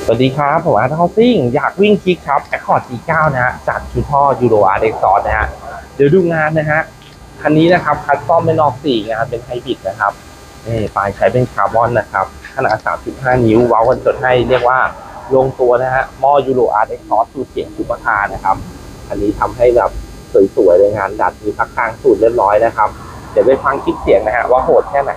สวัสดีครับผมอาร์ตฮอสซิ่งอยากวิ่งคลิกครับแอคคอร์ด G9 นะฮะจากชุดพ่อยูโรอาร์เด็กซอนนะฮะเดี๋ยวดูงานนะฮะคันนี้นะครับคัสตอมเป็นออก4งานเป็นไฮบริดนะครับนี่ปลายใช้เป็นคาร์บอนนะครับขนาด35นิ้วเว้ากันจดให้เรียกว่าลงตัวนะฮะหม้อยูโรอาร์เด็กซอสูตรเสียงซุปเปอร์คาร์นะครับอันนี้ทำให้แบบสวยๆเลยงานดัดมีพักกลางสูตรเรียบร้อยนะครับเดี๋ยวไปฟังคลิปเสียงนะฮะว่าโหดแค่ไหน